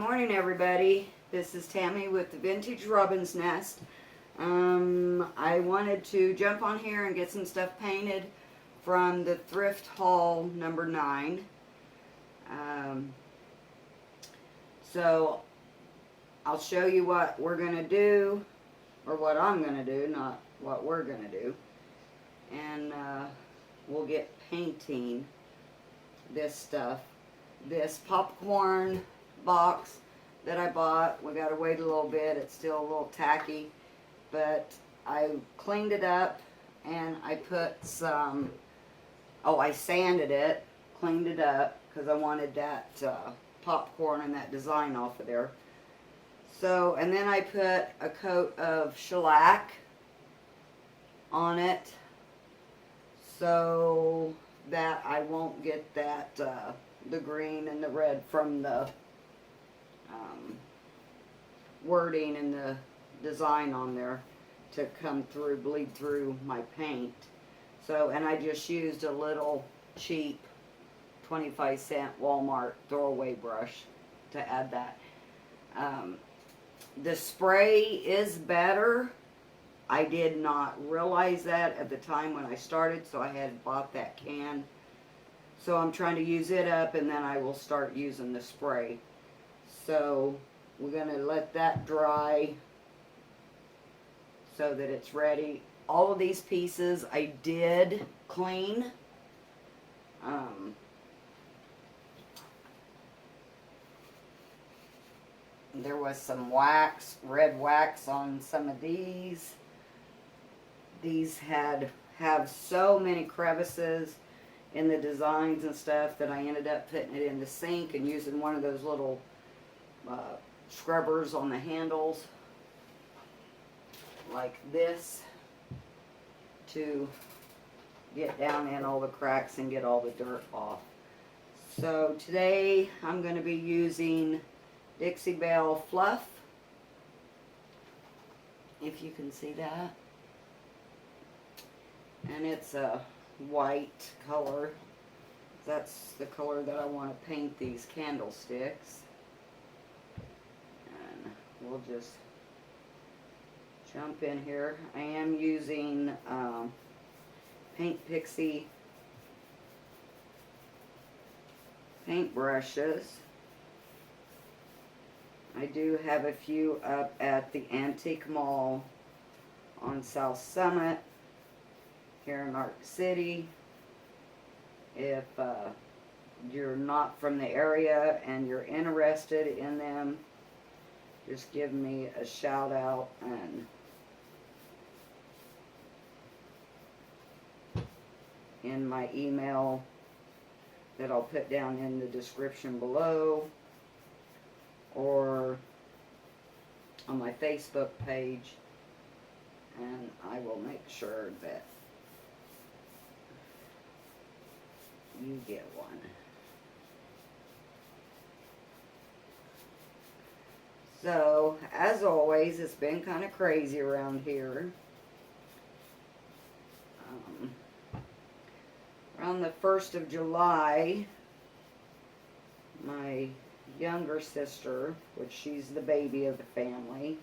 morning, everybody. This is Tammy with the Vintage Robin's Nest. I wanted to jump on here and get some stuff painted from the thrift haul number 9. So I'll show you what we're going to do, or what I'm going to do, not what we're going to do. And we'll get painting this stuff. This popcorn box that I bought, we gotta wait a little bit, it's still a little tacky, but I cleaned it up and I put some, I sanded it, cleaned it up, because I wanted that popcorn and that design off of there. So, and then I put a coat of shellac on it so that I won't get that the green and the red from the wording and the design on there to come through, bleed through my paint. So, and I just used a little cheap 25-cent Walmart throwaway brush to add that. The spray is better. I did not realize that at the time when I started, so I had bought that can. So I'm trying to use it up, and then I will start using the spray. So we're going to let that dry so that it's ready. All of these pieces I did clean. There was some wax, red wax on some of these. These have so many crevices in the designs and stuff that I ended up putting it in the sink and using one of those little scrubbers on the handles like this to get down in all the cracks and get all the dirt off. So today I'm going to be using Dixie Belle Fluff, if you can see that, and it's a white color. That's the color that I want to paint these candlesticks. And we'll just jump in here. I am using Paint Pixie paint brushes. I do have a few up at the Antique Mall on South Summit here in Arc City. If you're not from the area and you're interested in them, just give me a shout out and in my email that I'll put down in the description below, or on my Facebook page, and I will make sure that you get one. So, as always, it's been kind of crazy around here. Around the 1st of July, my younger sister, which she's the baby of the family,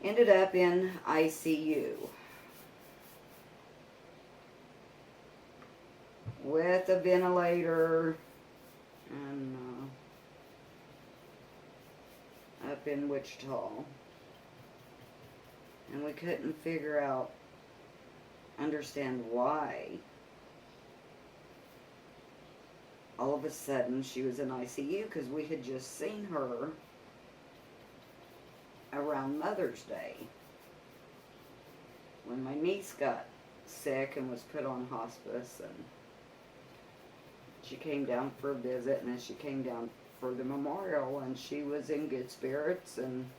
ended up in ICU with a ventilator and up in Wichita, and we couldn't understand why all of a sudden she was in ICU, because we had just seen her around Mother's Day when my niece got sick and was put on hospice, and she came down for a visit, and then she came down for the memorial, and she was in good spirits and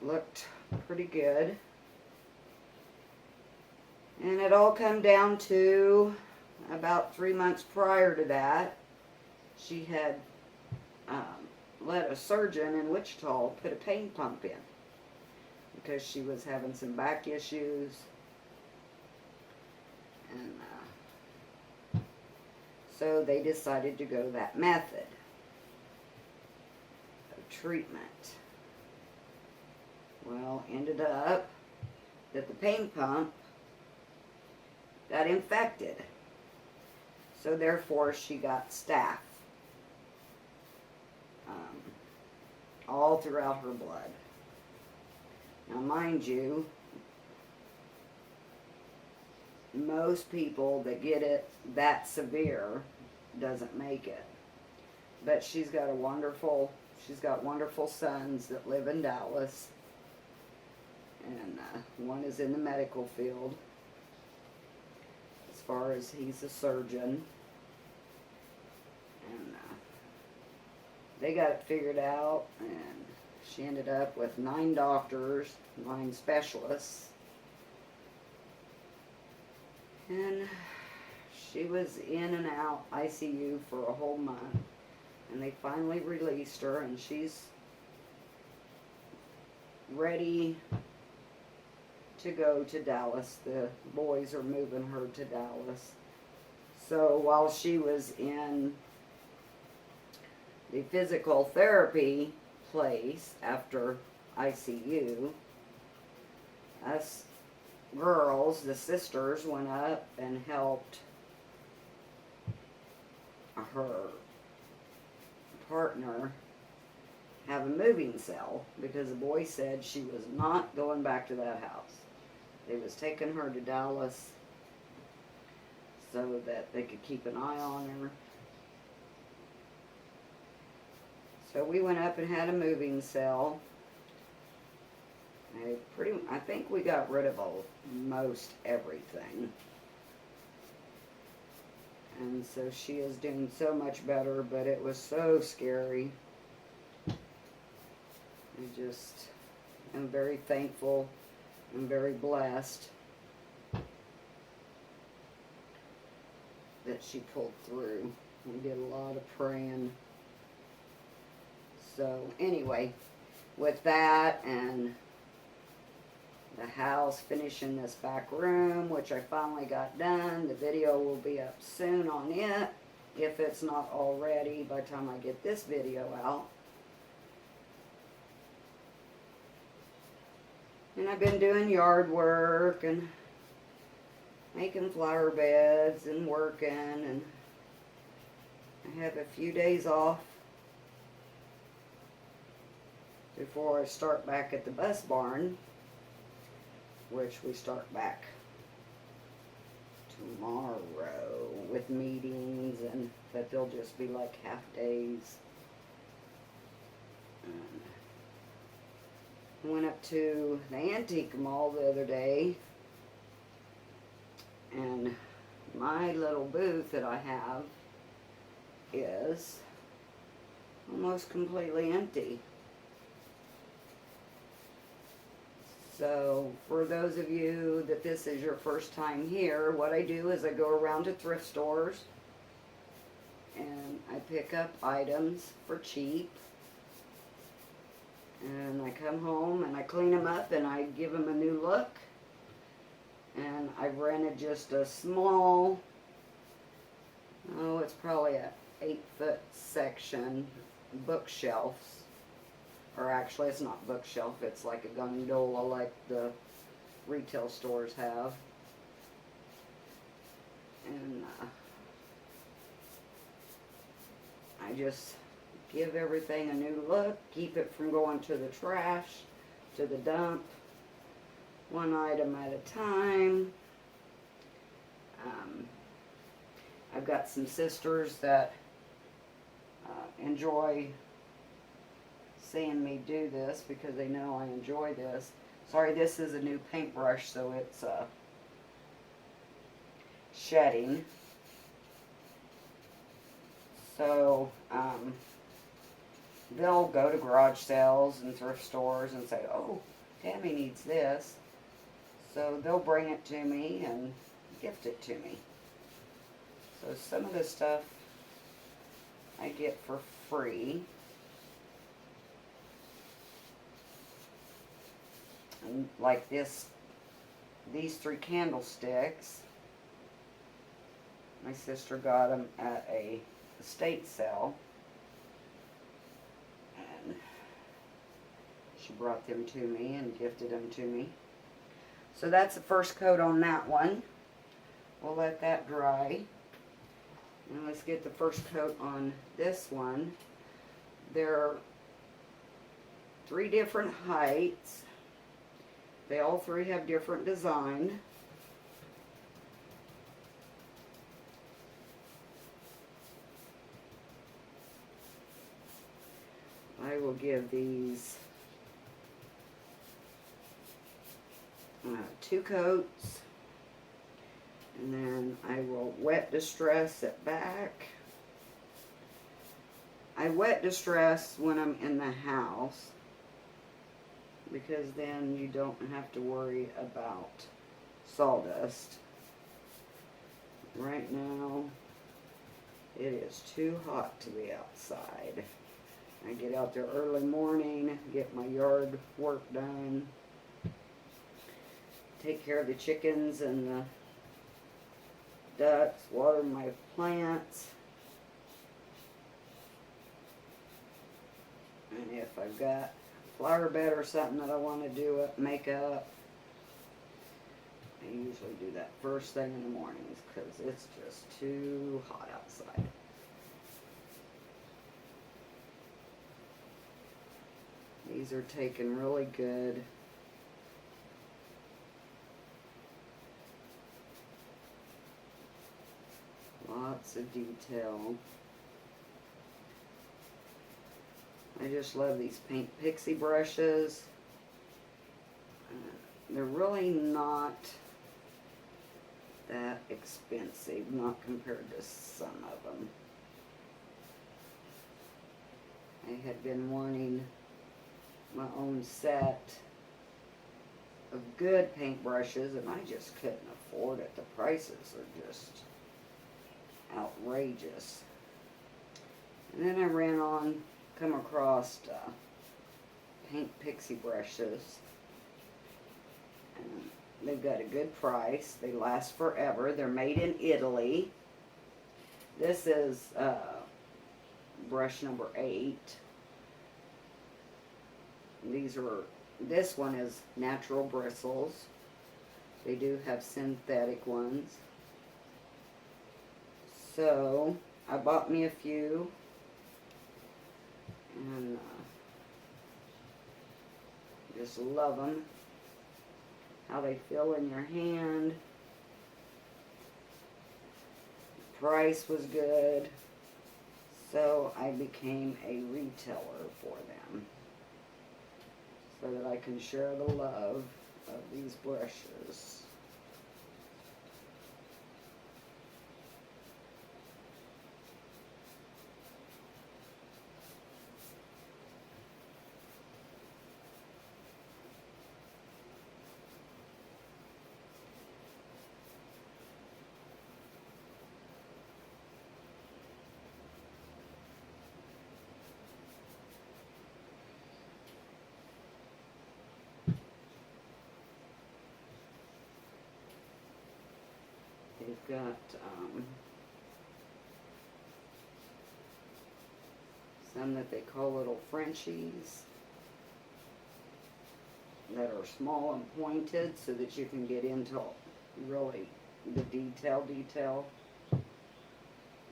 looked pretty good. And it all come down to about 3 months prior to that, she had let a surgeon in Wichita put a pain pump in because she was having some back issues. And so they decided to go that method. treatment. Well, ended up that the paint pump got infected. So therefore she got staph all throughout her blood. Now mind you, most people that get it that severe doesn't make it. But she's got wonderful sons that live in Dallas. And one is in the medical field, as far as he's a surgeon. And they got it figured out, and she ended up with 9 doctors, 9 specialists. And she was in and out ICU for a whole month. And they finally released her, and she's ready to go to Dallas. The boys are moving her to Dallas. So while she was in the physical therapy place after ICU, us girls, the sisters, went up and helped her partner have a moving cell, because the boy said she was not going back to that house. They was taking her to Dallas so that they could keep an eye on her. So we went up and had a moving cell. I think we got rid of most everything. And so she is doing so much better, but it was so scary. I just am very thankful and very blessed that she pulled through. We did a lot of praying. So anyway, with that and the house, finishing this back room, which I finally got done. The video will be up soon on it, if it's not already by the time I get this video out. And I've been doing yard work and making flower beds and working, and I have a few days off before I start back at the bus barn, which we start back tomorrow with meetings, and that they'll just be like half days. I went up to the antique mall the other day, and my little booth that I have is almost completely empty. So, for those of you that this is your first time here, what I do is I go around to thrift stores and I pick up items for cheap. And I come home and I clean them up and I give them a new look. And I rented just a small, it's probably a 8-foot section, bookshelves. Or actually, it's not bookshelf, it's like a gondola like the retail stores have. And I just give everything a new look, keep it from going to the trash, to the dump, one item at a time. I've got some sisters that enjoy seeing me do this because they know I enjoy this. Sorry, this is a new paintbrush, so it's shedding. So they'll go to garage sales and thrift stores and say, oh, Tammy needs this. So they'll bring it to me and gift it to me. So some of this stuff I get for free. And like these 3 candlesticks, my sister got them at a estate sale, and She brought them to me and gifted them to me. So that's the first coat on that one. We'll let that dry. And let's get the first coat on this one. They're 3 different heights. They all 3 have different design. I will give these 2 coats, and then I will wet distress it back. I wet distress when I'm in the house, because then you don't have to worry about sawdust. Right now, it is too hot to be outside. I get out there early morning, get my yard work done, take care of the chickens and the ducks, water my plants. And if I've got a flower bed or something that I want to do up, make up, I usually do that first thing in the mornings because it's just too hot outside. These are taken really good. Lots of detail. I just love these paint pixie brushes. They're really not that expensive, not compared to some of them. I had been wanting my own set of good paint brushes, and I just couldn't afford it. The prices are just outrageous. And then I come across paint pixie brushes, and they've got a good price. They last forever. They're made in Italy. This is brush number 8. This one is natural bristles. They do have synthetic ones. So, I bought me a few. And just love them. How they feel in your hand. The price was good. So, I became a retailer for them, so that I can share the love of these brushes. They've got some that they call little Frenchies that are small and pointed so that you can get into really the detail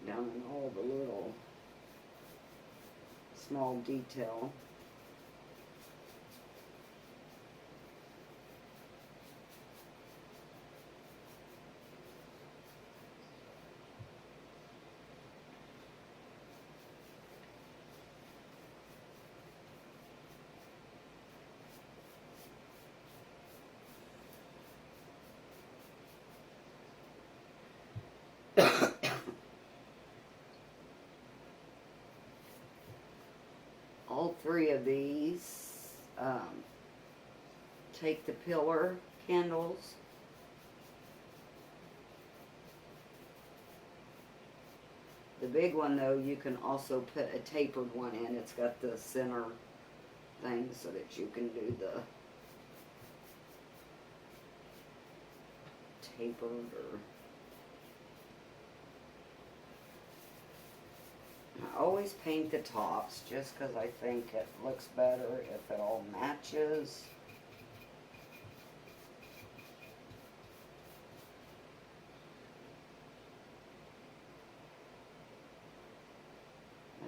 down in all the little small detail. All 3 of these take the pillar candles. The big one, though, you can also put a tapered one in. It's got the center thing so that you can do the tapered or... I always paint the tops just because I think it looks better if it all matches.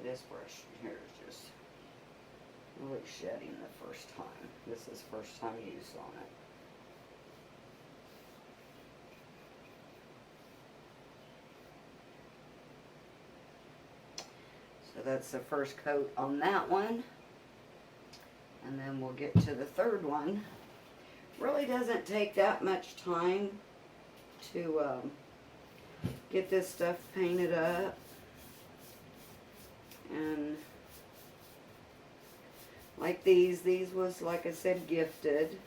This brush here is just really shedding the first time. This is first time use on it. So that's the first coat on that one. And then we'll get to the third one. Really doesn't take that much time to get this stuff painted up. And like these was, like I said, gifted.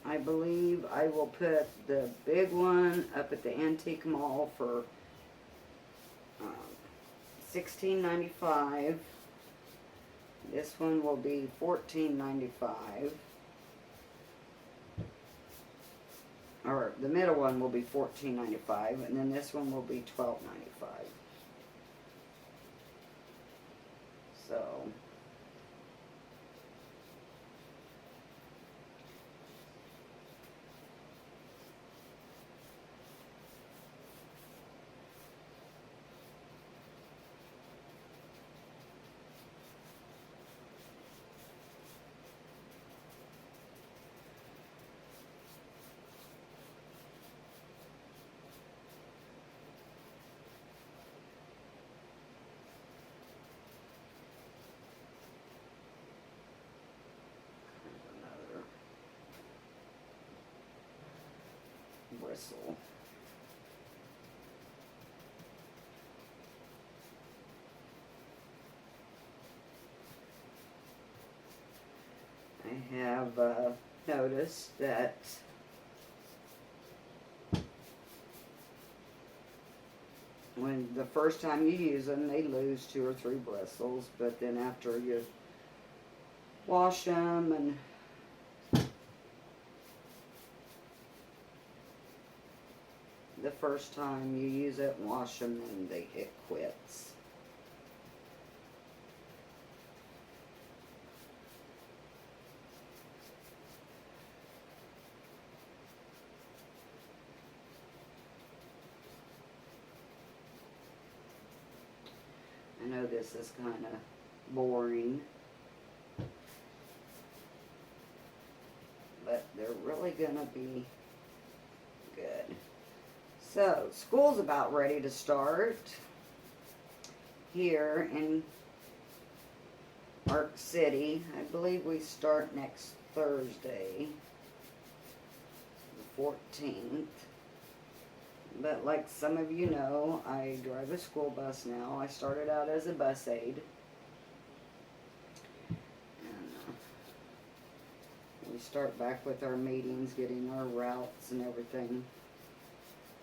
I believe I will put the big one up at the Antique Mall for $16.95. This one will be $14.95. Or the middle one will be $14.95, and then this one will be $12.95. So bristle. I have noticed that when the first time you use them, they lose 2 or 3 bristles, but then after you wash them and the first time you use it and wash them, and it quits. I know this is kind of boring, but they're really gonna be good. So, school's about ready to start here in Ark City. I believe we start next Thursday, the 14th. But like some of you know, I drive a school bus now. I started out as a bus aide. And we start back with our meetings, getting our routes and everything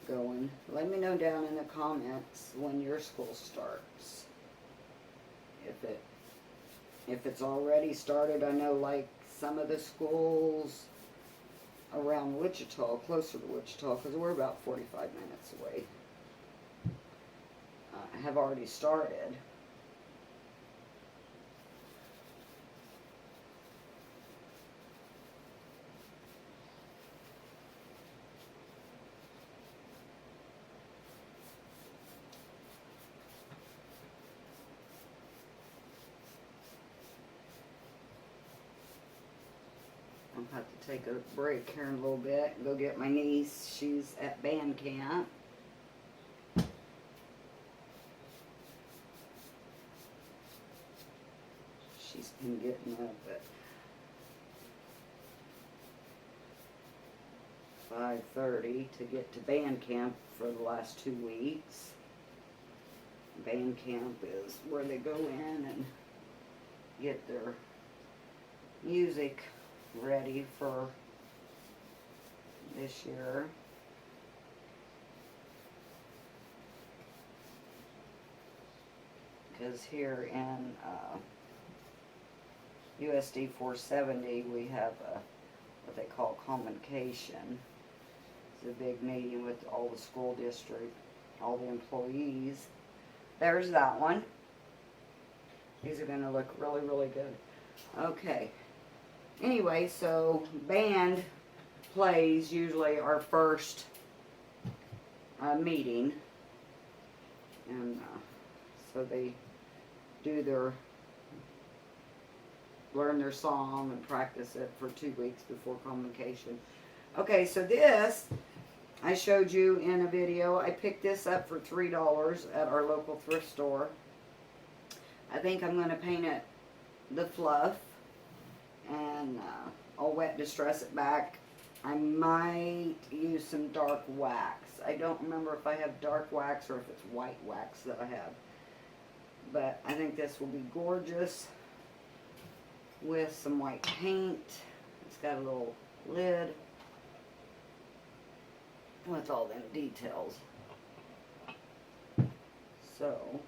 going. Let me know down in the comments when your school starts. If it's already started. I know like some of the schools around Wichita, closer to Wichita, because we're about 45 minutes away, have already started. I'll have to take a break here in a little bit and go get my niece. She's at band camp. She's been getting up at 5:30 to get to band camp for the last 2 weeks. Band camp is where they go in and get their music ready for this year. Because here in USD 470 we have what they call convocation. the big meeting with all the school district, all the employees. There's that one. These are gonna look really, really good. Okay. Anyway, so band plays usually our first meeting, and so they do learn their song and practice it for 2 weeks before convocation. Okay, so this I showed you in a video. I picked this up for $3 at our local thrift store. I think I'm going to paint it the fluff, and I'll wet distress it back. I might use some dark wax. I don't remember if I have dark wax or if it's white wax that I have. But I think this will be gorgeous with some white paint. It's got a little lid with all them details. So,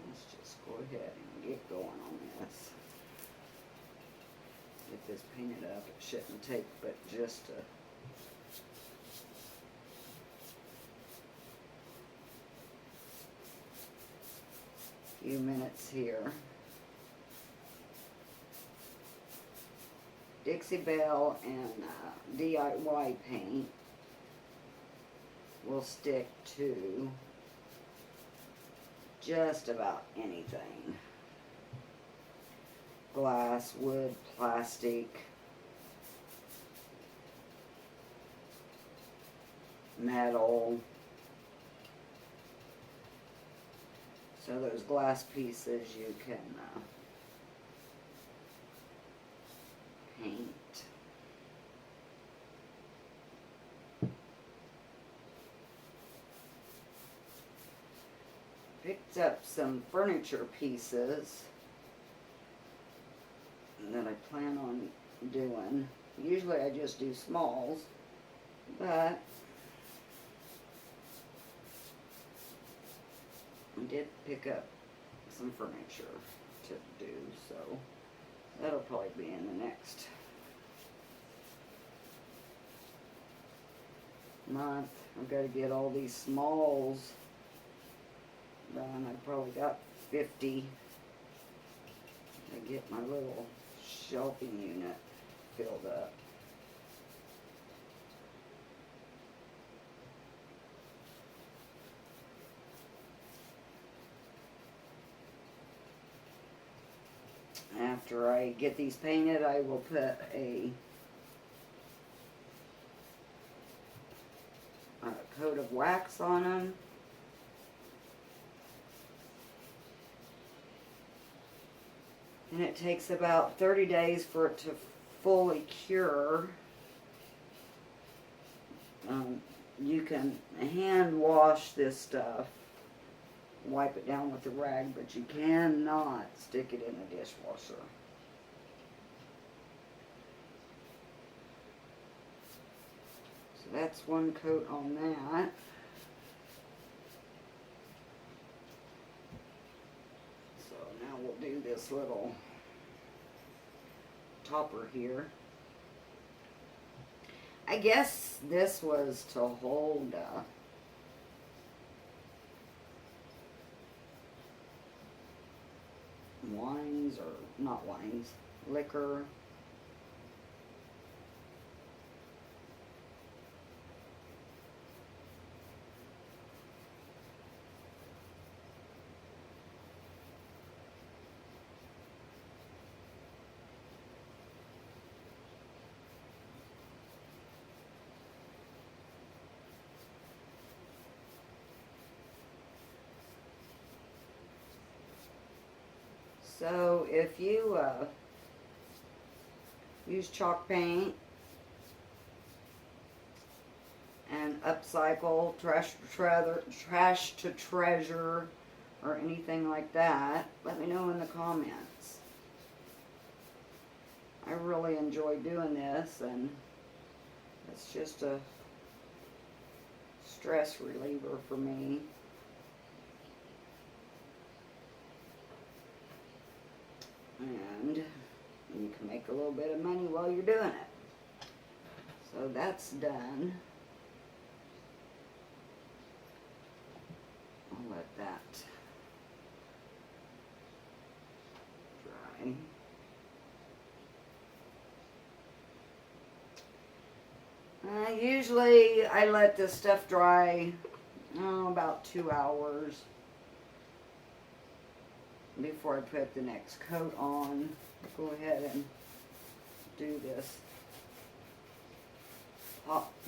let's just go ahead and get going on this. Get this painted up. It shouldn't take but just a few minutes here. Dixie Belle and DIY paint will stick to just about anything. Glass, wood, plastic, metal. So those glass pieces you can paint. Picked up some furniture pieces that I plan on doing. Usually I just do smalls, but I did pick up some furniture to do, so that'll probably be in the next month. I've got to get all these smalls done. I've probably got 50 to get my little shelving unit filled up. After I get these painted, I will put a coat of wax on them. And it takes about 30 days for it to fully cure. You can hand wash this stuff, wipe it down with a rag, but you cannot stick it in a dishwasher. So that's one coat on that. So now we'll do this little topper here. I guess this was to hold wines, or not wines, liquor. So if you use chalk paint and upcycle, trash to treasure, or anything like that, let me know in the comments. I really enjoy doing this, and it's just a stress reliever for me. And you can make a little bit of money while you're doing it. So that's done. I'll let that dry. Usually I let this stuff dry about 2 hours before I put the next coat on. Go ahead and do this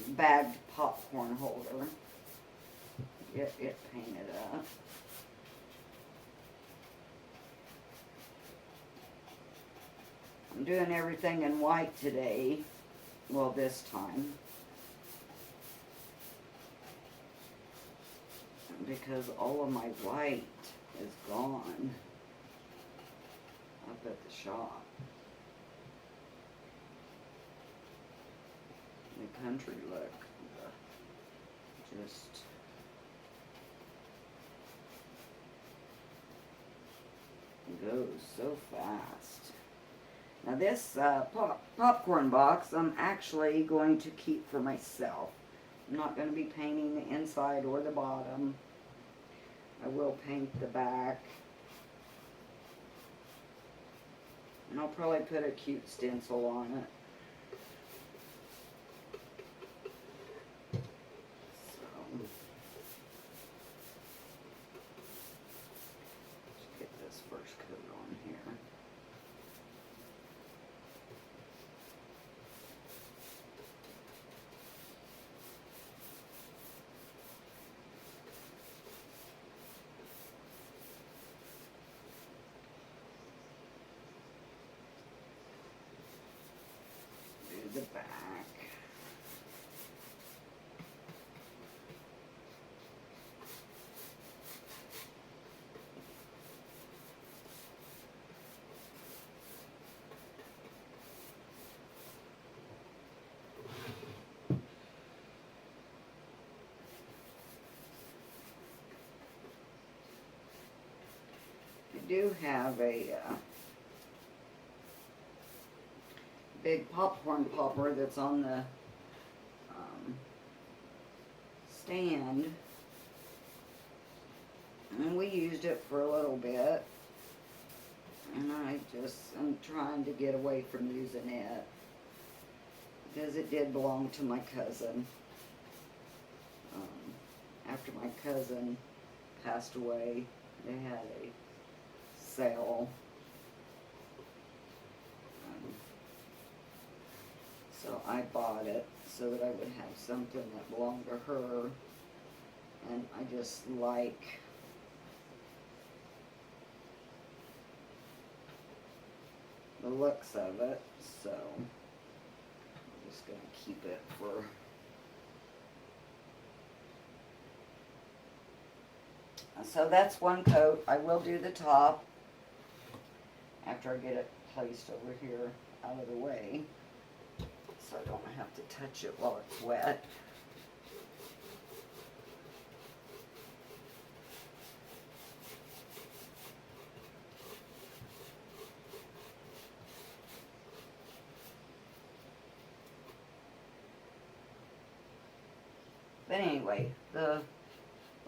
bagged popcorn holder. Get it painted up. I'm doing everything in white today. Well, this time. Because all of my white is gone up at the shop. The country look just goes so fast. Now this popcorn box I'm actually going to keep for myself. I'm not going to be painting the inside or the bottom. I will paint the back. And I'll probably put a cute stencil on it. So, let's get this first coat on here. The back. I do have a big popcorn popper that's on the stand, and we used it for a little bit, and I'm trying to get away from using it because it did belong to my cousin. After my cousin passed away, they had a sale. So I bought it so that I would have something that belonged to her, and I just like the looks of it, so I'm just going to keep it for so that's one coat. I will do the top after I get it placed over here out of the way, so I don't have to touch it while it's wet. But anyway, the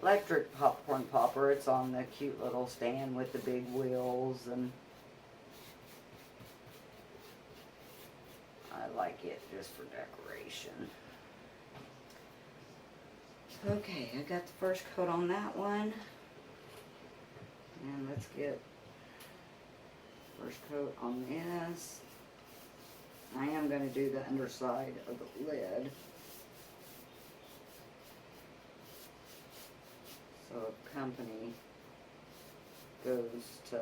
electric popcorn popper, it's on the cute little stand with the big wheels, and I like it just for decoration. Okay, I got the first coat on that one, and let's get first coat on this. I am going to do the underside of the lid. So if company goes to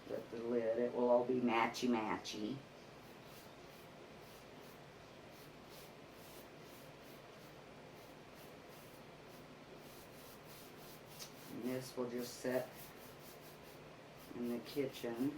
get the lid, it will all be matchy-matchy. And this will just sit in the kitchen.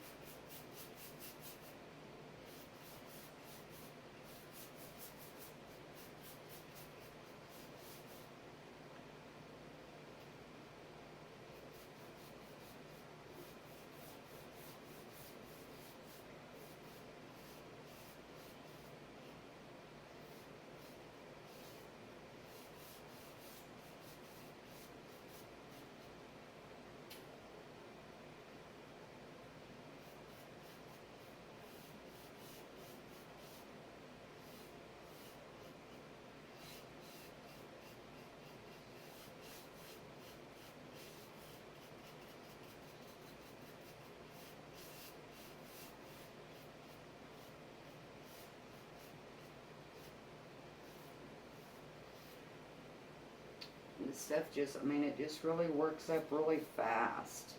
This stuff just, I mean, it just really works up really fast.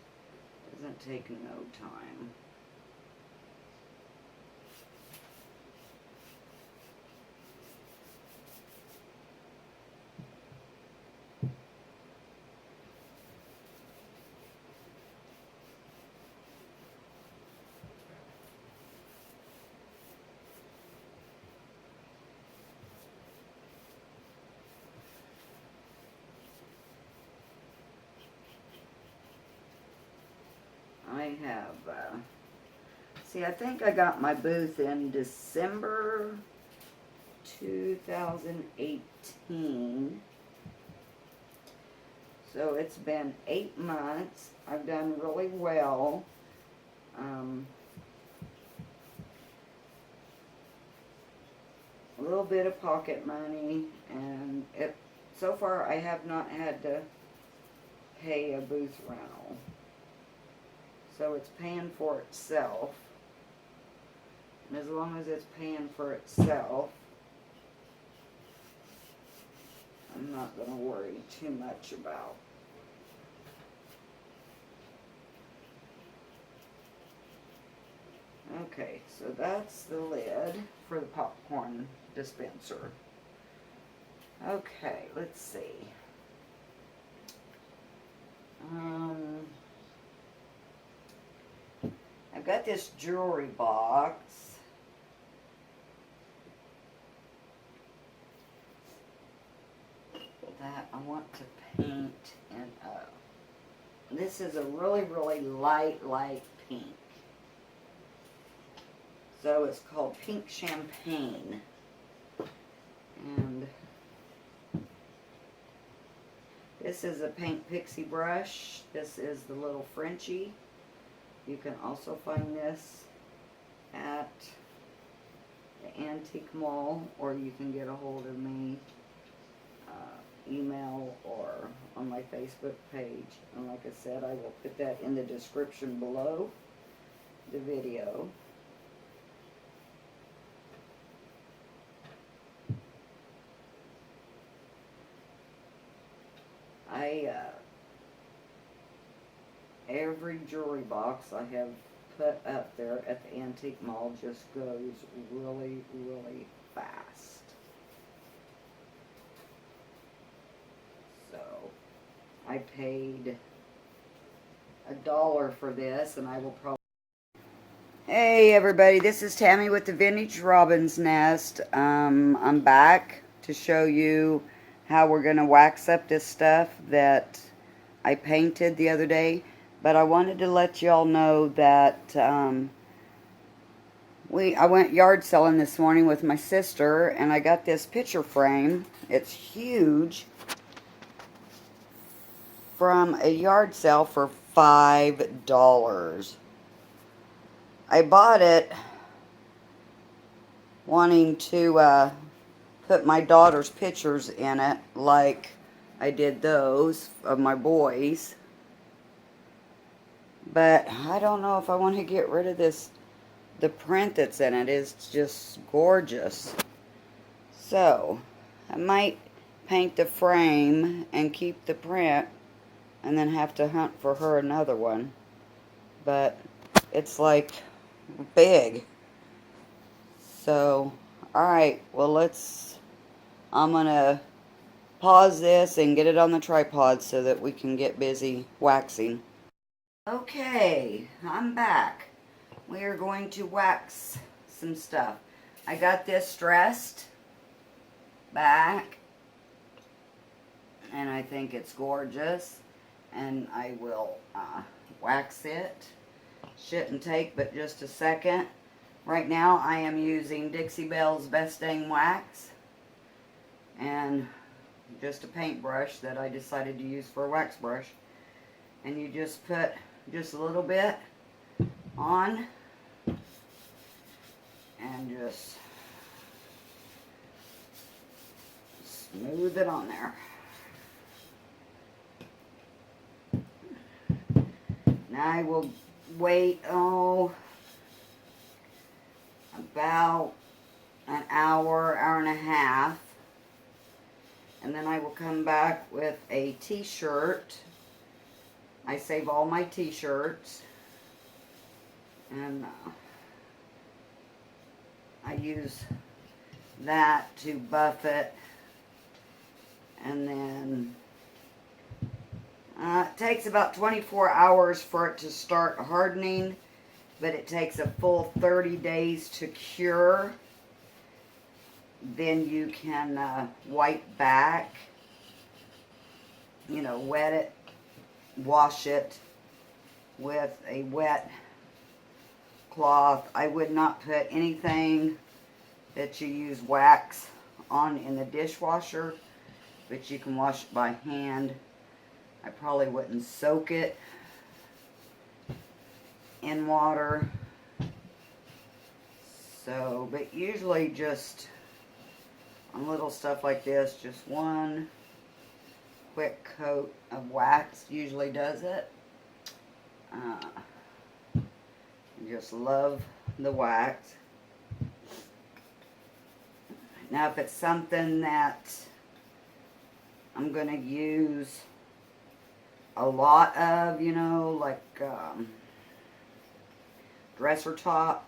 Doesn't take no time. I have, see, I think I got my booth in December 2018. So it's been 8 months. I've done really well. A little bit of pocket money, and so far I have not had to pay a booth rental. So it's paying for itself. And as long as it's paying for itself, I'm not going to worry too much about. Okay, so that's the lid for the popcorn dispenser. Okay, let's see. I've got this jewelry box. That I want to paint in. This is a really, really light pink. So it's called Pink Champagne. And this is a Paint Pixie brush. This is the little Frenchie. You can also find this at the Antique Mall, or you can get a hold of me, email, or on my Facebook page. And like I said, I will put that in the description below the video. Every jewelry box I have put up there at the Antique Mall just goes really, really fast. So I paid $1 for this, and I will probably... Hey everybody, this is Tammy with the Vintage Robin's Nest. I'm back to show you how we're going to wax up this stuff that I painted the other day. But I wanted to let y'all know that I went yard selling this morning with my sister, and I got this picture frame. It's huge, from a yard sale for $5. I bought it wanting to put my daughter's pictures in it, like I did those of my boys. But I don't know if I want to get rid of this. The print that's in it is just gorgeous. So I might paint the frame and keep the print, and then have to hunt for her another one. But it's like big. So, alright, well I'm gonna pause this and get it on the tripod so that we can get busy waxing. Okay, I'm back. We are going to wax some stuff. I got this dressed back, and I think it's gorgeous, and I will wax it. Shouldn't take but just a second. Right now I am using Dixie Belle's Best Dang Wax and just a paintbrush that I decided to use for a wax brush. And you just put just a little bit on and just smooth it on there. Now I will wait, about an hour, hour and a half, And then I will come back with a t-shirt. I save all my t-shirts. And I use that to buff it. And then it takes about 24 hours for it to start hardening, but it takes a full 30 days to cure. Then you can wipe back, wet it, wash it with a wet cloth. I would not put anything that you use wax on in the dishwasher, but you can wash it by hand. I probably wouldn't soak it in water. So, but usually just on little stuff like this, just one quick coat of wax usually does it. Just love the wax. Now if it's something that I'm going to use a lot of, like dresser top.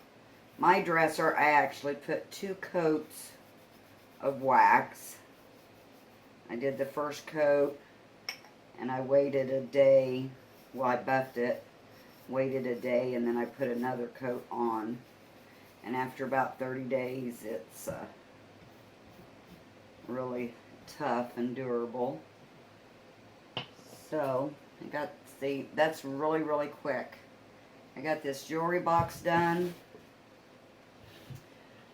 My dresser, I actually put 2 coats of wax. I did the first coat and I waited a day. Well, I buffed it, waited a day, and then I put another coat on. And after about 30 days, it's really tough and durable. So, that's really, really quick. I got this jewelry box done.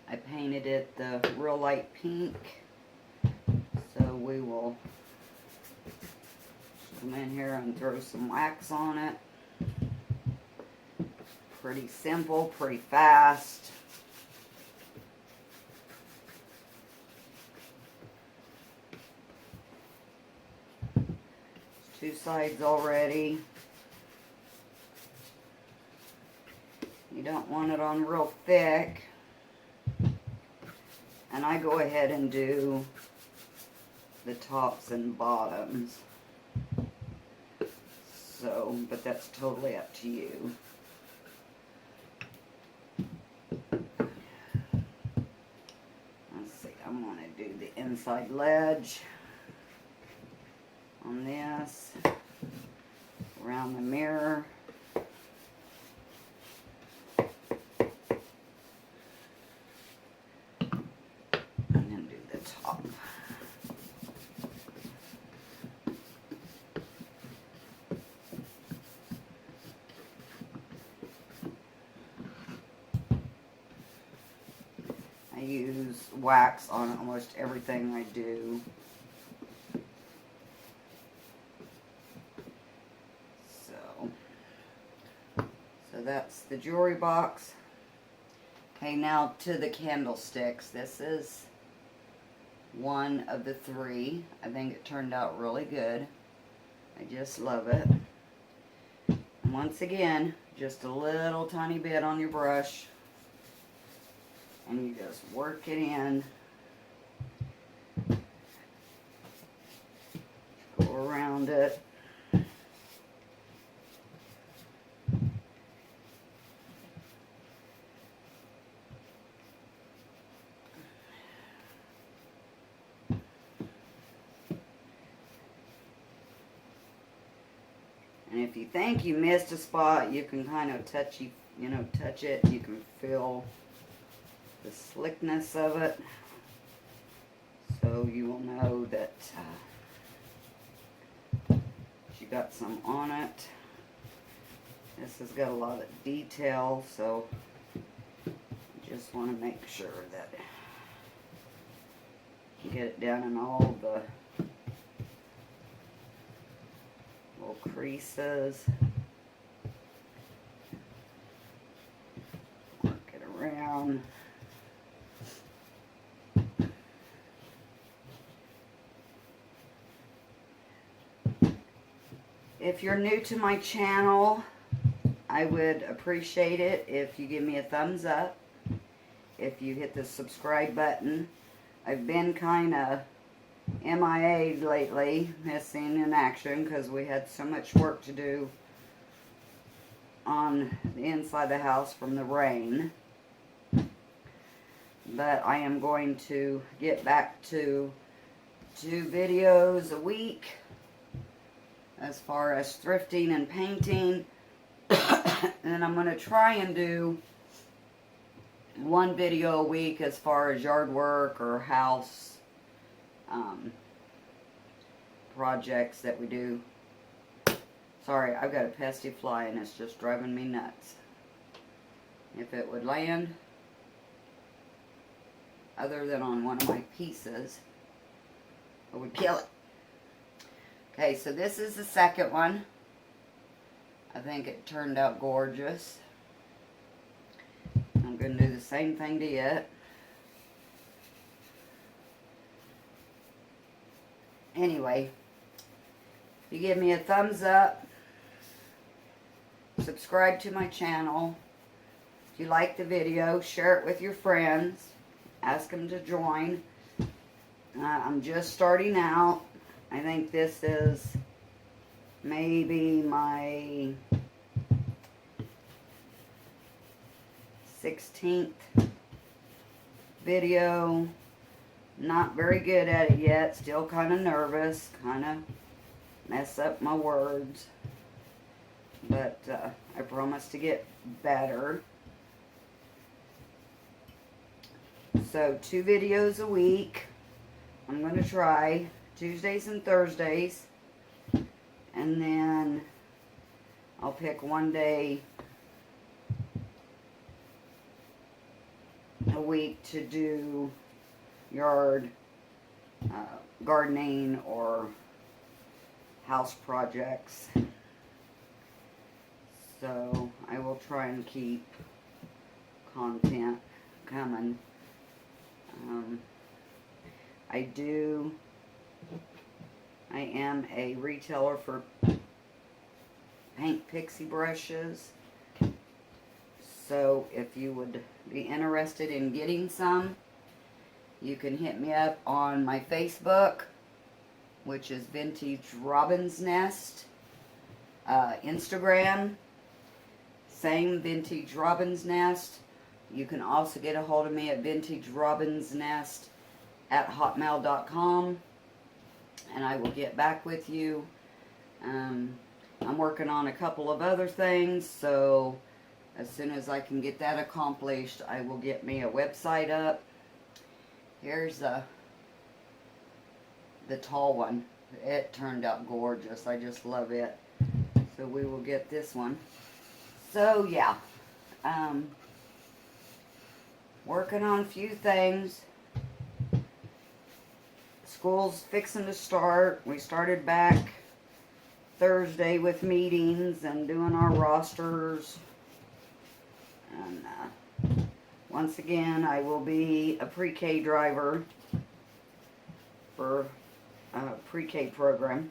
I painted it the real light pink. So we will come in here and throw some wax on it. Pretty simple, pretty fast. There's 2 sides already. You don't want it on real thick. And I go ahead and do the tops and bottoms. So, but that's totally up to you. Let's see, I'm going to do the inside ledge on this, around the mirror. I use wax on almost everything I do. So that's the jewelry box. Okay, now to the candlesticks. This is one of the 3. I think it turned out really good. I just love it. And once again, just a little tiny bit on your brush. And you just work it in. Go around it. And if you think you missed a spot, you can kind of touch it. You can feel the slickness of it. So you will know that you got some on it. This has got a lot of detail, so you just want to make sure that you get it down in all the little creases. Work it around. If you're new to my channel, I would appreciate it if you give me a thumbs up. If you hit the subscribe button. I've been kind of MIA lately, missing in action, because we had so much work to do on the inside of the house from the rain. But I am going to get back to 2 videos a week as far as thrifting and painting. And I'm going to try and do 1 video a week as far as yard work or house projects that we do. Sorry, I've got a pesky fly and it's just driving me nuts. If it would land, other than on one of my pieces, I would kill it. Okay, so this is the second one. I think it turned out gorgeous. I'm going to do the same thing to it. Anyway, if you give me a thumbs up, subscribe to my channel. If you like the video, share it with your friends. Ask them to join. I'm just starting out. I think this is maybe my 16th video. Not very good at it yet. Still kind of nervous. Kind of mess up my words. But I promise to get better. So 2 videos a week. I'm going to try Tuesdays and Thursdays. And then I'll pick one day a week to do yard gardening or house projects. So I will try and keep content coming. I am a retailer for paint pixie brushes. So if you would be interested in getting some, you can hit me up on my Facebook, which is Vintage Robin's Nest. Instagram, same Vintage Robin's Nest. You can also get a hold of me at vintagerobinsnest@hotmail.com, and I will get back with you. I'm working on a couple of other things, so as soon as I can get that accomplished, I will get me a website up. Here's the tall one. It turned out gorgeous. I just love it. So we will get this one. So yeah, working on a few things. School's fixing to start. We started back Thursday with meetings and doing our rosters. And once again, I will be a pre-K driver for a pre-K program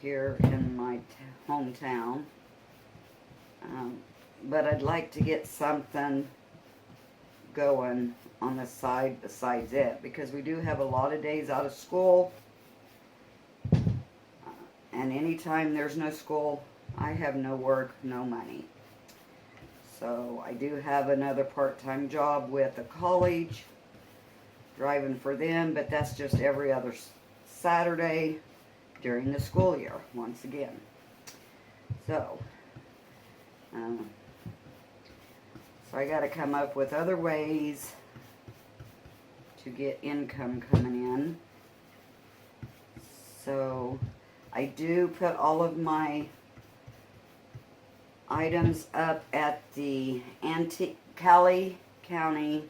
here in my hometown. But I'd like to get something going on the side besides it, because we do have a lot of days out of school, and anytime there's no school, I have no work, no money. So I do have another part-time job with a college, driving for them, but that's just every other Saturday during the school year, once again. So I got to come up with other ways to get income coming in. So I do put all of my items up at the Cali County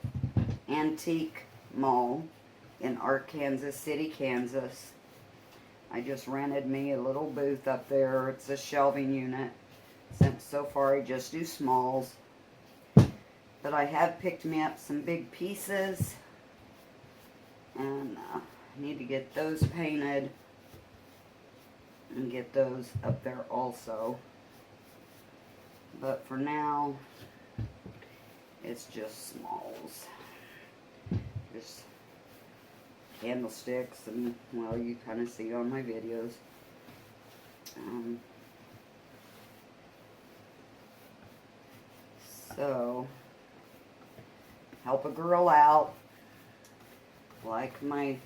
Antique Mall in Arkansas City, Kansas. I just rented me a little booth up there. It's a shelving unit. Since so far I just do smalls. But I have picked me up some big pieces. And I need to get those painted. And get those up there also. But for now, it's just smalls. Just candlesticks, and well, you kind of see on my videos. So, help a girl out, like my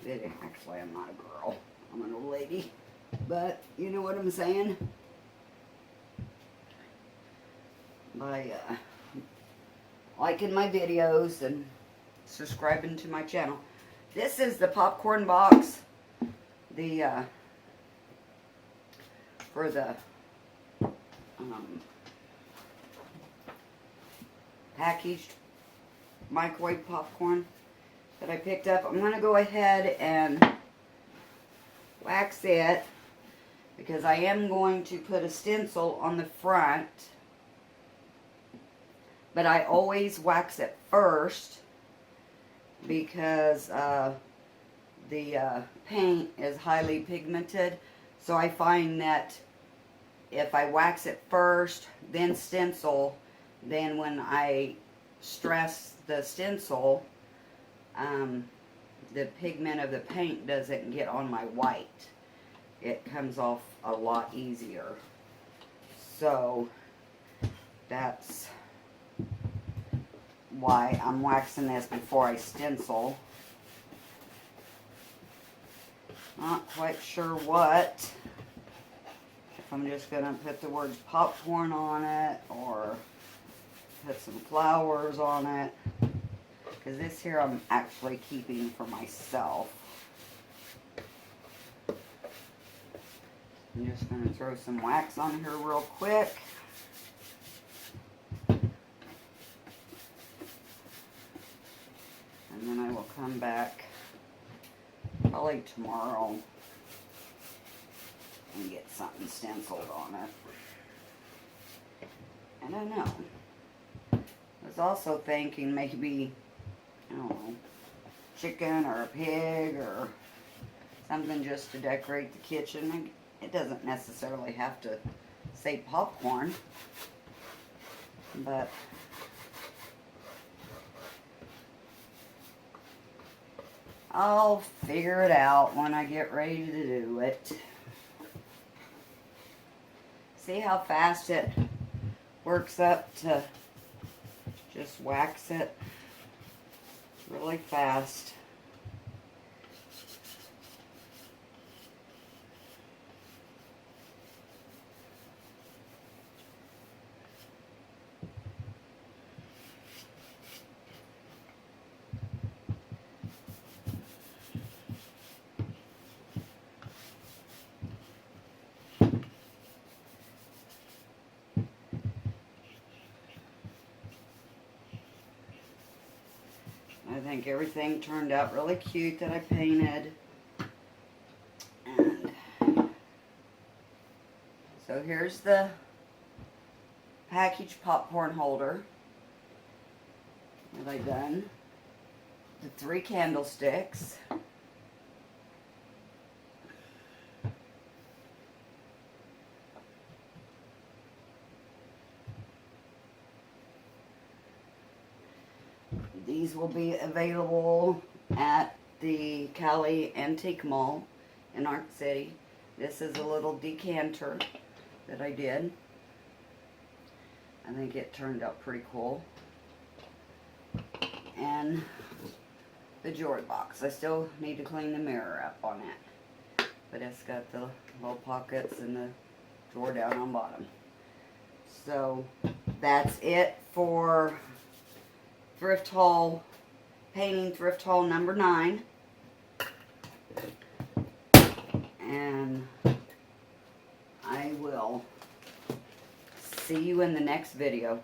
video. Actually, I'm not a girl, I'm an old lady, but you know what I'm saying? By liking my videos and subscribing to my channel. This is the popcorn box, the for the packaged microwave popcorn that I picked up. I'm going to go ahead and wax it because I am going to put a stencil on the front, but I always wax it first because the paint is highly pigmented. So I find that if I wax it first, then stencil, then when I stress the stencil, the pigment of the paint doesn't get on my white. It comes off a lot easier. So that's why I'm waxing this before I stencil. Not quite sure what. If I'm just going to put the words popcorn on it or put some flowers on it. Because this here I'm actually keeping for myself. I'm just going to throw some wax on here real quick. And then I will come back probably tomorrow and get something stenciled on it. I don't know. I was also thinking maybe, I don't know, chicken or a pig or something just to decorate the kitchen. It doesn't necessarily have to say popcorn, but I'll figure it out when I get ready to do it. See how fast it works up to just wax it really fast. I think everything turned out really cute that I painted. And so here's the packaged popcorn holder that I done. The 3 candlesticks. These will be available at the Cali Antique Mall in Arc City. This is a little decanter that I did. I think it turned out pretty cool. And the jewelry box. I still need to clean the mirror up on it. But it's got the little pockets and the drawer down on bottom. So that's it for thrift haul, painting thrift haul number 9. And I will see you in the next video.